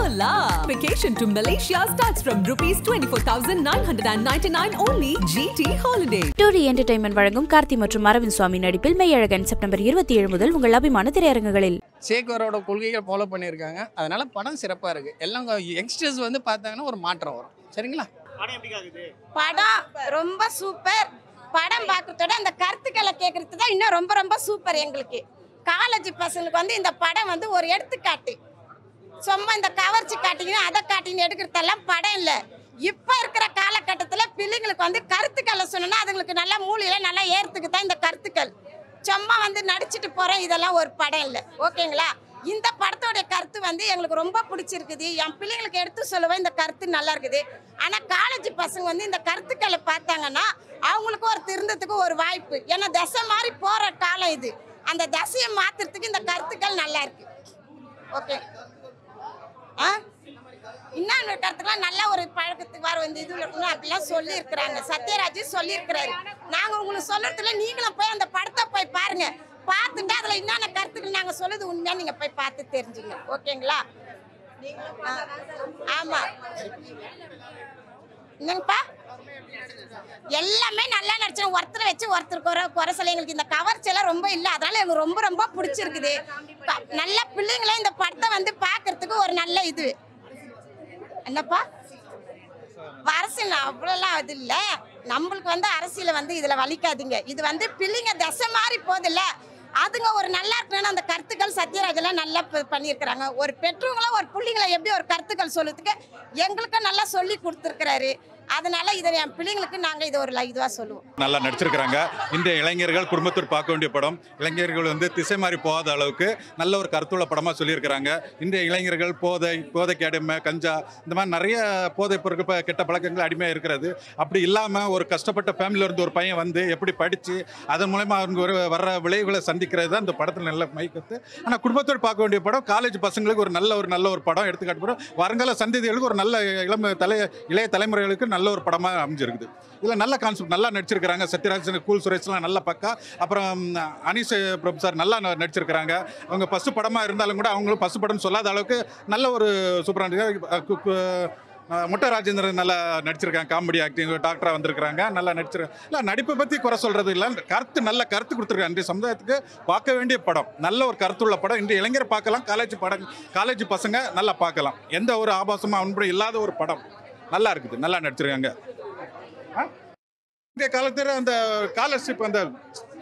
Hola! Vacation to Malaysia starts from ₹24,999 only. GT Holiday. டூரி entertainment வழங்கும் கார்த்தி மற்றும் அரவிந்த் சுவாமி நடிப்பில் Meiyazhagan September 27 முதல் உங்கள் அபிமான திரையரங்குகளில். சேகரோட கொள்கைகள் ஃபாலோ பண்ணியிருக்காங்க. அதனால படம் சிறப்பாக இருக்கு. எல்லாம் யங்ஸ்டர்ஸ் வந்து பார்த்தாங்கன்னா ஒரு மாற்றம் வரும். சரிங்களா? படம் ரொம்ப சூப்பர். படம் பார்க்கறதோட அந்த கருத்துக்களை கேட்கறது தான் இன்னும் ரொம்ப ரொம்ப சூப்பர். எங்களுக்கு காலேஜ் பசங்களுக்கு வந்து இந்த படம் வந்து ஒரு எடுத்துக்காட்டு. சும்மா இந்த கவர்ச்சி காட்டிங்கன்னா அதை காட்டின்னு எடுக்கிறதெல்லாம் படம் இல்லை. இப்போ இருக்கிற காலகட்டத்தில் பிள்ளைங்களுக்கு வந்து கருத்துக்களை சொன்னோன்னா அதுங்களுக்கு நல்லா மூளையில் நல்லா ஏறத்துக்கு தான் இந்த கருத்துக்கள். சும்மா வந்து நடிச்சுட்டு போகிறோம், இதெல்லாம் ஒரு படம் இல்லை. ஓகேங்களா? இந்த படத்தோடைய கருத்து வந்து எங்களுக்கு ரொம்ப பிடிச்சிருக்குது. என் பிள்ளைங்களுக்கு எடுத்து சொல்லுவேன், இந்த கருத்து நல்லா இருக்குது. ஆனால் காலேஜ் பசங்க வந்து இந்த கருத்துக்களை பார்த்தாங்கன்னா அவங்களுக்கு ஒரு திருந்தத்துக்கு ஒரு வாய்ப்பு. ஏன்னா தசை மாதிரி போகிற காலம் இது. அந்த தசையை மாற்றுறதுக்கு இந்த கருத்துக்கள் நல்லா இருக்கு. ஓகே, இன்னொன்று கருத்துக்கெல்லாம் நல்ல ஒரு பழக்கத்துக்கு வர வந்து இது இருக்கணும் அப்படிலாம் சொல்லியிருக்கிறாங்க. சத்யராஜ் சொல்லியிருக்கிறாரு. நாங்கள் உங்களுக்கு சொல்கிறதுல நீங்களும் போய் அந்த படத்தை போய் பாருங்க. பார்த்துட்டு அதில் என்னென்ன கருத்துக்கள் நாங்கள் சொல்லுது உண்மையாக நீங்கள் போய் பார்த்து தெரிஞ்சுங்க. ஓகேங்களா? ஆமாம், என்னங்கப்பா எல்லாமே நல்லா நடிச்சோம். ஒருத்தரை வச்சு ஒருத்தருக்கு குறை சொல்ல எங்களுக்கு இந்த கவர்ச்சியெல்லாம் ரொம்ப இல்லை. அதனால எங்களுக்கு ரொம்ப ரொம்ப பிடிச்சிருக்குது. நல்ல பிள்ளைங்களே இந்த படத்தை வந்து பார்க்கறதுக்கு ஒரு நல்ல இது. என்னப்பா அரசியல் அவ்வளோலாம் அது இல்லை. நம்மளுக்கு வந்து அரசியலை வந்து இதில் வலிக்காதீங்க. இது வந்து பிள்ளைங்க தசை மாதிரி போதில்ல, அதுங்க ஒரு நல்லா இருக்கணும்னு அந்த கருத்துக்கள் சத்யராஜெல்லாம் நல்லா பண்ணியிருக்கிறாங்க. ஒரு பெற்றவங்களும் ஒரு பிள்ளைங்களை எப்படி ஒரு கருத்துக்கள் சொல்லுறதுக்கு எங்களுக்கும் நல்லா சொல்லி கொடுத்துருக்கிறாரு. அதனால இதை என் பிள்ளைங்களுக்கு நாங்கள் இதை ஒரு இதுவாக சொல்லுவோம். நல்லா நடிச்சிருக்கிறாங்க. இன்றைய இளைஞர்கள் குடும்பத்தில் பார்க்க வேண்டிய படம். இளைஞர்கள் வந்து திசை மாறி போகாத அளவுக்கு நல்ல ஒரு கருத்துள்ள படமாக சொல்லியிருக்கிறாங்க. இன்றைய இளைஞர்கள் போதைக்கு அடிமை, கஞ்சா, இந்த மாதிரி நிறைய போதைப் பொருட்கள் கெட்ட பழக்கங்கள் அடிமையாக இருக்கிறது. அப்படி இல்லாமல் ஒரு கஷ்டப்பட்ட ஃபேமிலியில் இருந்து ஒரு பையன் வந்து எப்படி படித்து அதன் மூலமா அவங்க வர்ற விளைவுகளை சந்திக்கிறது தான் இந்த படத்தில் நல்ல மைக்கத்து. ஆனால் குடும்பத்தோடு பார்க்க வேண்டிய படம். காலேஜ் பசங்களுக்கு ஒரு நல்ல ஒரு படம் எடுத்துக்காட்டு படம். வருங்கால சந்ததிகளுக்கு ஒரு நல்ல இளைய தலைமுறைகளுக்கு நல்ல ஒரு படமாக அமைஞ்சிருக்குது. இதில் நல்ல கான்செப்ட், நல்லா நடிச்சிருக்கிறாங்க. சத்யராஜ், கூல் சுரேஷ்லாம் நல்ல பக்கா. அப்புறம் அனீஷ் பிரபு சார் நல்லா நடிச்சிருக்கிறாங்க. அவங்க ஃபஸ்ட்டு படமாக இருந்தாலும் கூட அவங்களும் ஃபஸ்ட்டு படம் சொல்லாத அளவுக்கு நல்ல ஒரு சூப்பரான முட்டை ராஜேந்திரன் நல்லா நடிச்சிருக்காங்க. காமெடி ஆக்டிங் டாக்டராக வந்திருக்கிறாங்க. நல்லா நடிச்சிருக்காங்க. இல்லை, நடிப்பை பற்றி குறை சொல்கிறது இல்லை. நல்ல கருத்து கொடுத்துருக்காங்க. இன்றைய சமுதாயத்துக்கு பார்க்க வேண்டிய படம். நல்ல ஒரு கருத்துள்ள படம். இன்றைய இளைஞர் பார்க்கலாம். காலேஜ் பசங்க நல்லா பார்க்கலாம். எந்த ஒரு ஆபாசமாக அவன்படி இல்லாத ஒரு படம். நல்லா இருக்குது, நல்லா நடிச்சிருக்காங்க. இந்த காலத்தில் அந்த ஸ்காலர்ஷிப், அந்த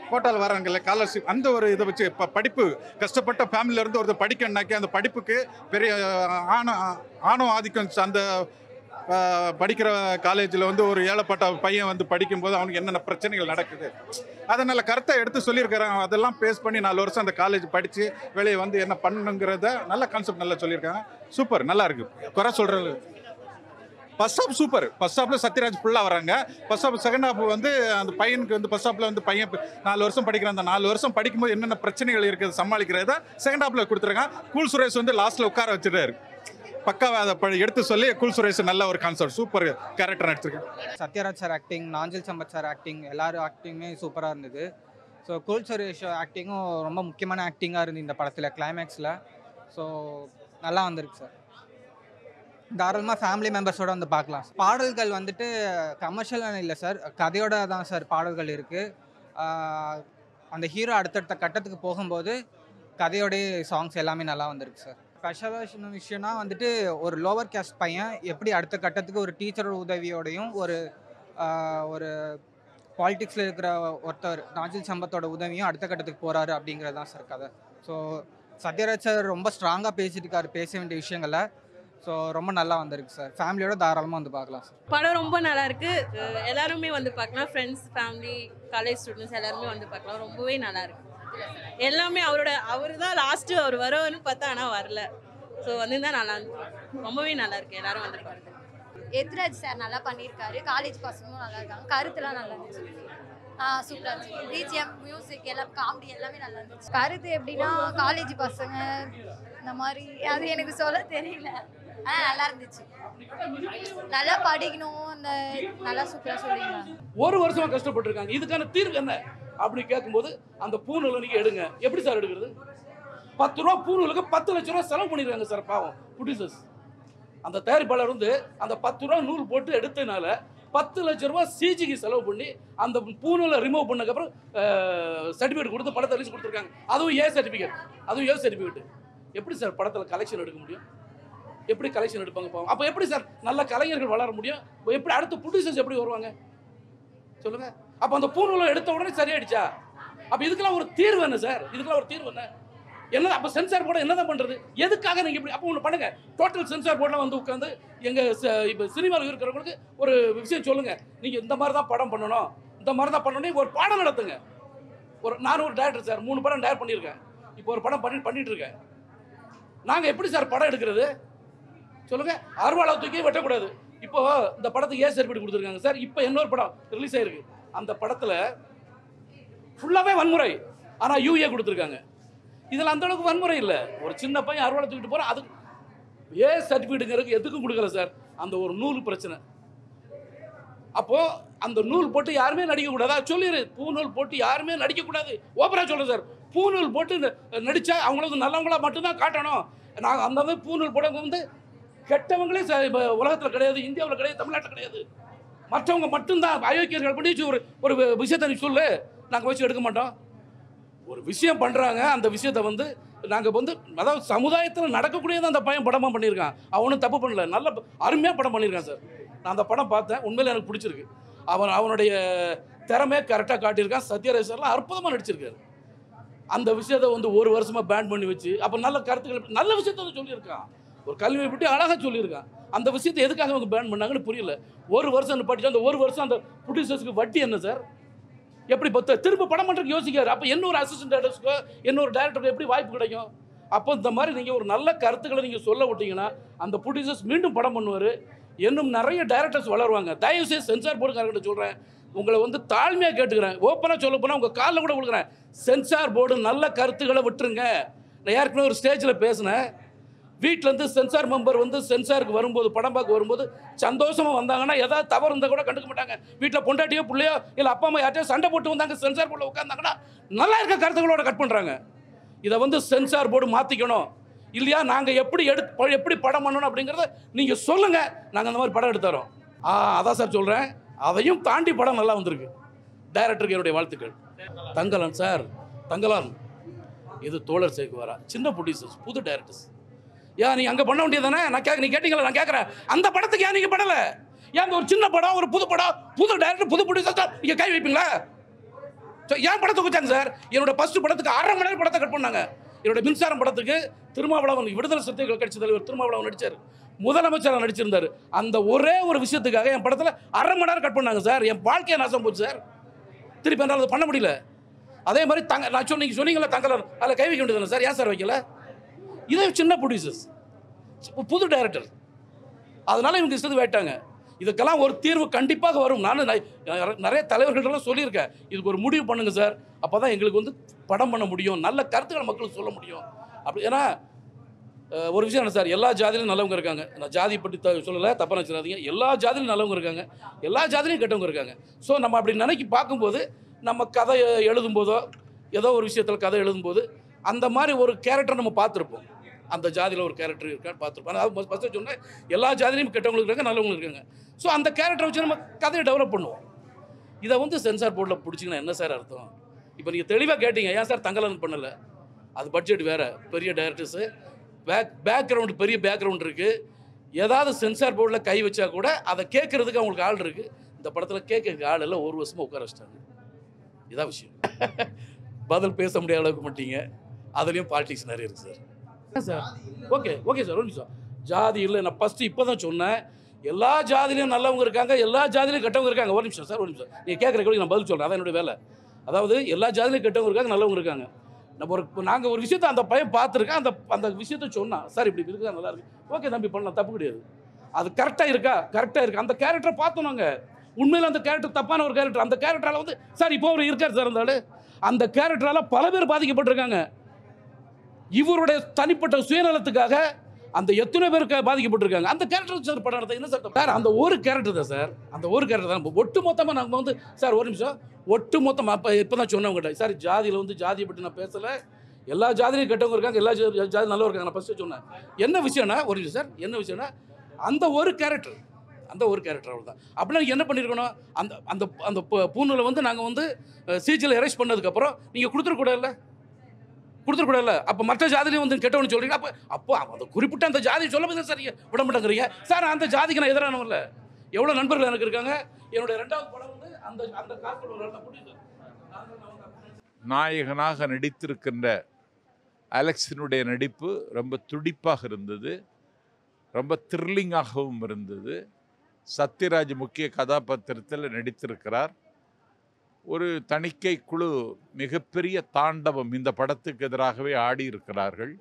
கோட்டால் வராங்கல்ல ஸ்காலர்ஷிப், அந்த ஒரு இதை வச்சு படிப்பு கஷ்டப்பட்ட ஃபேமிலியிலேருந்து ஒருத்தர் படிக்கணுனாக்கி அந்த படிப்புக்கு பெரிய ஆணவ ஆதிக்கம். அந்த படிக்கிற காலேஜில் வந்து ஒரு ஏழைப்பட்ட பையன் வந்து படிக்கும்போது அவனுக்கு என்னென்ன பிரச்சனைகள் நடக்குது, அதனால் கருத்தை எடுத்து சொல்லியிருக்கிறாங்க. அதெல்லாம் பேஸ் பண்ணி 4 வருஷம் அந்த காலேஜ் படித்து வெளியே வந்து என்ன பண்ணுங்கிறத நல்ல கான்செப்ட் நல்லா சொல்லியிருக்காங்க. சூப்பர், நல்லா இருக்குது. குறை சொல்கிறது ஃபர்ஸ்ட் ஹாப் சூப்பர். ஃபர்ஸ்ட் ஹாப்பில் சத்யராஜ் ஃபுல்லாக வராங்க. First hop. செகண்ட் ஹாப் வந்து அந்த பையனுக்கு வந்து ஃபர்ஸ்ட் ஹாப்பில் வந்து பையன் 4 வருஷம் படிக்கிற அந்த 4 வருஷம் படிக்கும்போது என்னென்ன பிரச்சனைகள் இருக்குது சமாளிக்கிறத செகண்ட் ஹாப்பில் கொடுத்துருக்காங்க. கூல் சுரேஷ் வந்து லாஸ்ட்டில் உட்கார வச்சுட்டாரு. பக்காவை அதை எடுத்து சொல்லி கூல் சுரேஷ் நல்ல ஒரு கான்செப்ட், சூப்பர் கேரக்டர் நடிச்சிருக்கேன். Sathyaraj sir acting, Nanjil Sampath sir acting, எல்லாரும் ஆக்டிங்குமே சூப்பராக இருந்தது. ஸோ கூல் சுரேஷ் ஆக்டிங்கும் ரொம்ப முக்கியமான ஆக்டிங்காக இருந்தது இந்த படத்தில் கிளைமேக்ஸில். ஸோ நல்லா வந்திருக்கு சார். தாராளமாக ஃபேமிலி மெம்பர்ஸோடு வந்து பார்க்கலாம். பாடல்கள் வந்துட்டு கமர்ஷியலான இல்லை சார், கதையோட தான் சார் பாடல்கள் இருக்குது. அந்த ஹீரோ அடுத்தடுத்த கட்டத்துக்கு போகும்போது கதையோடைய சாங்ஸ் எல்லாமே நல்லா வந்திருக்கு சார். ஸ்பெஷலான விஷயம்னா வந்துட்டு ஒரு லோவர் கேஸ்ட் பையன் எப்படி அடுத்த கட்டத்துக்கு ஒரு டீச்சரோட உதவியோடையும் ஒரு பாலிடிக்ஸில் இருக்கிற ஒருத்தர் நாஞ்சில் சம்பத்தோட உதவியும் அடுத்த கட்டத்துக்கு போகிறாரு அப்படிங்கிறது தான் சார் கதை. ஸோ சத்யராஜ் சார் ரொம்ப ஸ்ட்ராங்காக பேசியிருக்காரு பேச வேண்டிய விஷயங்களை. ஸோ ரொம்ப நல்லா வந்திருக்கு சார். ஃபேமிலியோட தாராளமாக வந்து பார்க்கலாம் சார். படம் ரொம்ப நல்லா இருக்கு. எல்லாருமே வந்து பார்க்கலாம். ஃப்ரெண்ட்ஸ், ஃபேமிலி, காலேஜ் ஸ்டூடெண்ட்ஸ் எல்லாருமே வந்து பார்க்கலாம். ரொம்பவே நல்லா இருக்கு. எல்லாமே அவர் தான் லாஸ்ட்டு அவர் வருவார்னு பார்த்தா ஆனால் வரல. ஸோ வந்து நல்லா இருந்துச்சு. ரொம்பவே நல்லா இருக்கு. எல்லாரும் வந்து பாருங்க. எத்ராஜ் சார் நல்லா பண்ணியிருக்காரு. காலேஜ் பசங்களும் நல்லா இருக்காங்க. கருத்துலாம் நல்லா இருந்துச்சு. சூப்பராக இருந்துச்சு. பிஜிஎம், மியூசிக் எல்லாம், காமெடி எல்லாமே நல்லா இருந்துச்சு. கருத்து எப்படின்னா காலேஜ் பசங்க இந்த மாதிரி, அது எனக்கு சொல்ல தெரியல. நல்லா இருந்துச்சு. நல்லா படிக்கணும், அந்த நல்லா சூப்பராக சொல்லிடுறாங்க. ஒரு வருஷமா கஷ்டப்பட்டுருக்காங்க. இதுக்கான தீர்வு என்ன அப்படி கேட்கும்போது அந்த பூநூலை நீங்கள் எடுங்க. எப்படி சார் எடுக்கிறது? 10 ரூபா பூநூலுக்கு 10 லட்ச ரூபா செலவு பண்ணிடுறாங்க சார். பாவம் ப்ரொடியூசர்ஸ். அந்த தயாரிப்பாளர் வந்து அந்த 10 ரூபா நூல் போட்டு எடுத்ததுனால 10 லட்ச ரூபா சிஜிக்கு செலவு பண்ணி அந்த பூநூலை ரிமூவ் பண்ணதுக்கப்புறம் சர்டிஃபிகேட் கொடுத்து படத்தை ரிலீஸ் கொடுத்துருக்காங்க. அதுவும் ஏ சர்டிஃபிகேட். எப்படி சார் படத்தில் கலெக்ஷன் எடுக்க முடியும்? எப்படி கலெக்ஷன் எடுப்பாங்க பாவம்? அப்போ எப்படி சார் நல்ல கலைஞர்கள் வளர முடியும்? எப்படி அடுத்த ப்ரொடியூசர்ஸ் எப்படி வருவாங்க சொல்லுங்க? அப்போ அந்த பூநூலை எடுத்த உடனே சரியாயிடுச்சா? அப்போ இதுக்கெல்லாம் ஒரு தீர்வு என்ன சார்? என்ன அப்போ சென்சார் போர்டு என்னதான் பண்ணுறது? எதுக்காக நீங்கள் இப்படி அப்போ ஒன்று பண்ணுங்கள். டோட்டல் சென்சார் போர்டில் வந்து உட்காந்து எங்கள் இப்போ சினிமாவில் இருக்கிறவங்களுக்கு ஒரு விஷயம் சொல்லுங்கள். நீங்கள் இந்த மாதிரி தான் படம் பண்ணணும், ஒரு பாடம் நடத்துங்க. நான் ஒரு டேரக்டர் சார், 3 படம் டேரக்ட் பண்ணியிருக்கேன். இப்போ ஒரு படம் பண்ணிட்டு இருக்கேன். நாங்கள் எப்படி சார் படம் எடுக்கிறது சொல்லுங்கள்? அருவாளை தூக்கி வெட்டக்கூடாது. இப்போ இந்த படத்துக்கு ஏ சர்டிஃபிகேட் கொடுத்துருக்காங்க சார். இப்போ இன்னொரு படம் ரிலீஸ் ஆயிருக்கு. அந்த படத்தில் ஃபுல்லாகவே வன்முறை, ஆனால் யூஏ கொடுத்துருக்காங்க. இதில் அந்த அளவுக்கு வன்முறை இல்லை. ஒரு சின்ன பையன் அறுவாலை தூக்கிட்டு போகிறான், அதுக்கு ஏ சர்டிஃபிகேட்டுங்கிறதுக்கு எதுக்கும் கொடுக்கல சார். அந்த ஒரு நூல் பிரச்சனை. அப்போது அந்த நூல் போட்டு யாருமே நடிக்கக்கூடாதா சொல்லிடு. பூநூல் போட்டு யாருமே நடிக்கக்கூடாது. ஓப்பராக சொல்கிறேன் சார். பூநூல் போட்டு நடித்தா அவங்களுக்கு நல்லவங்களா மட்டும்தான் காட்டணும். நாங்கள் அந்த மாதிரி பூநூல் போட்டவங்க வந்து கெட்டவங்களே இப்போ உலகத்தில் கிடையாது, இந்தியாவில் கிடையாது, தமிழ்நாட்டில் கிடையாது. மற்றவங்க மட்டும்தான் அயோக்கியர்கள் பண்ணி ஒரு விஷயத்தை நீ சொல்லு, நாங்கள் வச்சு எடுக்க மாட்டோம். ஒரு விஷயம் பண்ணுறாங்க, அந்த விஷயத்தை வந்து நாங்கள் வந்து அதாவது சமுதாயத்தில் நடக்கக்கூடியது அந்த பையன் படமாக பண்ணியிருக்கான். அவனும் தப்பு பண்ணல, நல்ல அருமையாக படம் பண்ணியிருக்கான் சார். நான் அந்த படம் பார்த்தேன், உண்மையில் எனக்கு பிடிச்சிருக்கு. அவனுடைய திறமையை கரெக்டாக காட்டியிருக்கான். சத்யராஜ்லாம் அற்புதமாக நடிச்சிருக்காரு. அந்த விஷயத்தை வந்து 1 வருஷமாக பேன் பண்ணி வச்சு அப்போ நல்ல கருத்துக்கள் நல்ல விஷயத்த வந்து சொல்லியிருக்கான். ஒரு கல்வியை பற்றி அழகாக சொல்லியிருக்கான். அந்த விஷயத்தை எதுக்காக அவங்க பேன் பண்ணாங்கன்னு புரியல. 1 வருஷம் படிச்சு அந்த 1 வருஷம் அந்த ப்ரொடியூசர்ஸ்க்கு வட்டி என்ன சார்? எப்படி திரும்ப படம் பண்ணுறதுக்கு யோசிக்காரு. அப்போ இன்னொரு அசிஸ்டன்ட் டைரக்டர்ஸ்க்கோ இன்னொரு டைரக்டருக்கு எப்படி வாய்ப்பு கிடைக்கும்? அப்போ இந்த மாதிரி நீங்கள் ஒரு நல்ல கருத்துக்களை நீங்கள் சொல்ல விட்டீங்கன்னா அந்த ப்ரொடியூசர்ஸ் மீண்டும் படம் பண்ணுவார். இன்னும் நிறைய டைரக்டர்ஸ் வளருவாங்க. தயவுசெய்து சென்சார் போர்டுக்காரர்கிட்ட சொல்கிறேன், உங்களை வந்து தாழ்மையாக கேட்டுக்கிறேன். ஓப்பனாக சொல்ல போனால் உங்கள் காலில் கூட கொடுக்குறேன். சென்சார் போர்டு நல்ல கருத்துக்களை விட்டுருங்க. நான் ஏற்கனவே ஒரு ஸ்டேஜில் பேசினேன். வீட்டிலேருந்து சென்சார் மெம்பர் வந்து சென்சாருக்கு வரும்போது, படம் பார்க்க வரும்போது சந்தோஷமாக வந்தாங்கன்னா ஏதாவது தவறு இருந்தால் கூட கண்டுக்க மாட்டாங்க. வீட்டில் பொண்டாட்டியோ பிள்ளையோ இல்லை அப்பா அம்மா யார்ட்டையோ சண்டை போட்டு வந்தாங்க, சென்சார் போர்டில் உட்காந்தாங்கன்னா நல்லா இருக்க கருத்துக்களோட கட் பண்ணுறாங்க. இதை வந்து சென்சார் போர்டு மாற்றிக்கணும். இல்லையா நாங்கள் எப்படி படம் பண்ணணும் அப்படிங்கிறத நீங்கள் சொல்லுங்கள், நாங்கள் அந்த மாதிரி படம் எடுத்துறோம். அதான் சார் சொல்கிறேன். அதையும் தாண்டி படம் நல்லா வந்திருக்கு. டைரக்டருக்கு என்னுடைய வாழ்த்துக்கள். தங்கலான் சார், தங்கலான் இது தோழர் சேகுவாரா, சின்ன ப்ரொடியூசர்ஸ், புது டைரக்டர்ஸ். ஏன் நீங்கள் அங்கே பண்ண வேண்டியது தானே? நீ கேட்டீங்களா? நான் கேட்குறேன், அந்த படத்துக்கு ஏன் நீங்கள் பண்ணலை? ஏன் ஒரு சின்ன படம், ஒரு புது படம், புது டைரக்டர், புது ப்ரொடியூசர் நீங்கள் கை வைப்பீங்களா? ஏன் படத்தை வச்சாங்க சார்? என்னோட ஃபர்ஸ்ட் படத்துக்கு 1/2 மணி நேரம் படத்தை கட் பண்ணாங்க. என்னோட மின்சாரம் படத்துக்கு திருமாவளவன், விடுதலை சிறுத்தைகள் கட்சி தலைவர் திருமாவளவன் நடித்தார், முதலமைச்சராக நடிச்சிருந்தார். அந்த ஒரே ஒரு விஷயத்துக்காக என் படத்தில் 1/2 மணி நேரம் கட் பண்ணாங்க சார். என் வாழ்க்கையை நாசம் போச்சு சார். திருப்பி என்னால் அதை பண்ண முடியல. அதே மாதிரி நான் நீங்கள் சொன்னீங்களா தங்கலான், அதில் கை வைக்க வேண்டியது சார். ஏன் சார் வைக்கல? இதே சின்ன ப்ரொடியூசர்ஸ், புது டைரக்டர், அதனால இவங்க இஷ்டத்துக்கு வேட்டாங்க. இதுக்கெல்லாம் ஒரு தீர்வு கண்டிப்பாக வரும். நானும் நிறைய தலைவர்கள்ட்டெல்லாம் சொல்லியிருக்கேன், இதுக்கு ஒரு முடிவு பண்ணுங்க சார். அப்போ தான் எங்களுக்கு வந்து படம் பண்ண முடியும், நல்ல கருத்துக்களை மக்களுக்கு சொல்ல முடியும். அப்படி ஏன்னா ஒரு விஷயம் என்ன சார், எல்லா ஜாதியிலும் நல்லவங்க இருக்காங்க. நான் ஜாதி பற்றி சொல்லலை, தப்பாக நினச்சிடாதீங்க. எல்லா ஜாதியிலும் நல்லவங்க இருக்காங்க, எல்லா ஜாதியிலையும் கெட்டவங்க இருக்காங்க. ஸோ நம்ம அப்படி பார்க்கும்போது நம்ம கதை எழுதும்போதோ ஏதோ ஒரு விஷயத்தில் கதை எழுதும்போது அந்த மாதிரி ஒரு கேரக்டர் நம்ம பார்த்துருப்போம். அந்த ஜாதியில் ஒரு கேரக்டர் இருக்கான்னு பார்த்துருப்போம். அதாவது ஃபஸ்ட்டு சொன்னேன், எல்லா ஜாதியிலையும் கெட்டவங்களுக்கு இருக்காங்க, நல்லவங்க இருக்காங்க. ஸோ அந்த கேரக்டரை வச்சு நம்ம கதையை டெவலப் பண்ணுவோம். இதை வந்து சென்சார் போர்டில் பிடிச்சிங்கன்னா என்ன சார் அர்த்தம்? இப்போ நீங்கள் தெளிவாக கேட்டீங்க, ஏன் சார் தங்கலான் பண்ணலை? அது பட்ஜெட் வேறு, பெரிய டைரக்டர்ஸு, பேக்ரவுண்டு, பெரிய பேக்ரவுண்ட் இருக்குது. ஏதாவது சென்சார் போர்டில் கை வச்சா கூட அதை கேட்குறதுக்கு அவங்களுக்கு ஆள் இருக்குது. இந்த படத்தில் கேட்க ஆள் எல்லாம் 1 வருஷமாக உட்கார வச்சிட்டாங்க. இதான் விஷயம். பதில் பேச முடியாத அளவுக்கு மாட்டீங்க. அதுலேயும் பாலிடிக்ஸ் நிறைய இருக்குது சார். சார் ஓகே சார், ஒரு நிமிஷம். ஜாதி இல்லை, நான் ஃபஸ்ட்டு இப்போ தான் சொன்னேன். எல்லா ஜாதிலையும் நல்லவங்க இருக்காங்க, எல்லா ஜாதிலையும் கெட்டவங்க இருக்காங்க. ஒரு நிமிஷம் சார், ஒரு நிமிஷம். நீங்கள் கேட்குற கேள்வி நான் பதில் சொல்கிறேன். அதான் என்னுடைய வேலை. அதாவது எல்லா ஜாதிலையும் கெட்டவங்க இருக்காங்க, நல்லவங்க இருக்காங்க. நாங்கள் ஒரு விஷயத்தை அந்த பையன் பார்த்துருக்கேன், அந்த விஷயத்த சொன்னான் சார், இப்படி இருக்கா, நல்லா இருக்கு, ஓகே நம்பி பண்ணலாம், தப்பு கிடையாது. அது கரெக்டாக இருக்கா? அந்த கேரக்டரை பார்த்தோம் நாங்கள். உண்மையில் அந்த கேரக்டர் தப்பான ஒரு கேரக்டர். அந்த கேரக்டரால் வந்து சார் இப்போ அவர் இருக்கார் சார், அந்த கேரக்டரால் பல பேர் பாதிக்கப்பட்டிருக்காங்க. இவருடைய தனிப்பட்ட சுயநலத்துக்காக அந்த எத்தனை பேருக்கு பாதிக்கப்பட்டிருக்காங்க. அந்த கேரக்டர் சார் படம் எடுத்த என்ன சார்? அந்த ஒரு கேரக்டர் தான் சார், அந்த ஒரு கேரக்டர் தான். ஒட்டு மொத்தமாக நாங்கள் வந்து சார், ஒரு நிமிஷம், ஒட்டு மொத்தமாக இப்போ தான் சொன்னவங்ககிட்ட சார், ஜாதியில் வந்து ஜாதியை பற்றி நான் பேசலை. எல்லா ஜாதிலையும் கெட்டவங்க இருக்காங்க, எல்லா ஜாதி நல்லவங்க இருக்காங்க. நான் ஃபஸ்ட்டு சொன்னேன். என்ன விஷயம்னா, ஒரு நிமிஷம் சார், என்ன விஷயம்னா அந்த ஒரு கேரக்டர் அவ்வளோதான். அப்படின்னா என்ன பண்ணியிருக்கணும், அந்த அந்த அந்த பூநூலை வந்து நாங்கள் வந்து சிஜியில் எரேஸ் பண்ணதுக்கப்புறம் நீங்கள் கொடுத்துருக்கூடாதுல்ல. அப்போ மற்ற ஜாதிலையும் வந்து கெட்டவனு சொல்கிறீங்க. அப்போ அந்த குறிப்பிட்ட அந்த ஜாதி சொல்ல போது சார் விட மாட்டேங்கிறீங்க சார். அந்த ஜாதிக்கு நான் எதிரானவல்ல. எவ்வளோ நண்பர்கள் எனக்கு இருக்காங்க. என்னுடைய 2வது படம் வந்து அந்த காலத்தில் ஒரு நல்ல புரியுது. நாயகனாக நடித்திருக்கின்ற அலெக்ஸினுடைய நடிப்பு ரொம்ப துடிப்பாக இருந்தது, ரொம்ப த்ரில்லிங்காகவும் இருந்தது. சத்யராஜ் முக்கிய கதாபாத்திரத்தில் நடித்திருக்கிறார். ஒரு தணிக்கை குழு மிகப்பெரிய தாண்டவம் இந்த படத்துக்கு எதிராகவே ஆடியிருக்கிறார்கள்.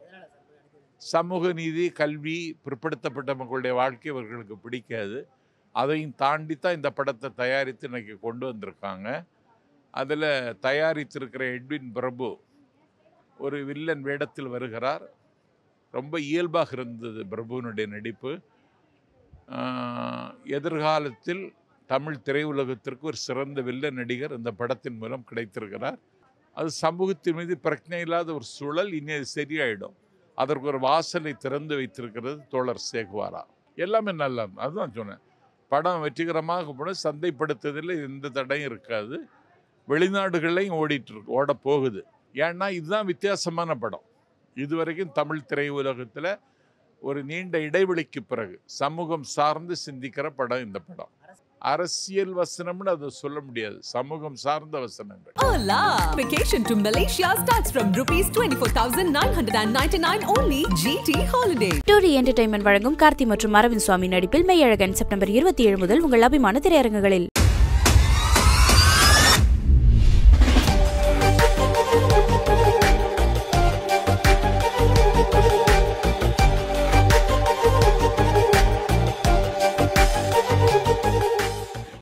சமூக நீதி, கல்வி, பிற்படுத்தப்பட்ட மக்களுடைய வாழ்க்கை இவர்களுக்கு பிடிக்காது. அதையும் தாண்டித்தான் இந்த படத்தை தயாரித்து இன்னைக்கு கொண்டு வந்திருக்காங்க. அதில் தயாரித்திருக்கிற எட்வின் பிரபு ஒரு வில்லன் வேடத்தில் வருகிறார். ரொம்ப இயல்பாக இருந்தது பிரபுவினுடைய நடிப்பு. எதிர்காலத்தில் தமிழ் திரையுலகத்திற்கு ஒரு சிறந்த வில்லன் நடிகர் இந்த படத்தின் மூலம் கிடைத்திருக்கிறார். அது சமூகத்தின் மீது பிரச்சனை இல்லாத ஒரு சூழல். இனி அது சரியாயிடும். அதற்கு ஒரு வாசலை திறந்து வைத்திருக்கிறது தோழர் சேகுவாரா. எல்லாமே நல்லா, அதுதான் சொன்னேன். படம் வெற்றிகரமாக போன சந்தைப்படுத்துவதில் எந்த தடையும் இருக்காது. வெளிநாடுகளையும் ஓட போகுது. ஏன்னா இதுதான் வித்தியாசமான படம். இதுவரைக்கும் தமிழ் திரையுலகத்தில் ஒரு நீண்ட இடைவெளிக்கு பிறகு சமூகம் சார்ந்து சிந்திக்கிற படம் இந்த படம். அரசியல் வசனம்னு அதை சொல்ல முடியாது, சமூகம் சார்ந்த வசனங்கள். Hola! Vacation to Malaysia starts from ₹24,999 only. GT Holiday. டூரி entertainment வழங்கும் கார்த்தி மற்றும் அரவிந்த் சுவாமி நடிப்பில் மெய்யழகன் செப்டம்பர் 27 முதல் உங்கள் அபிமான திரையரங்குகளில்.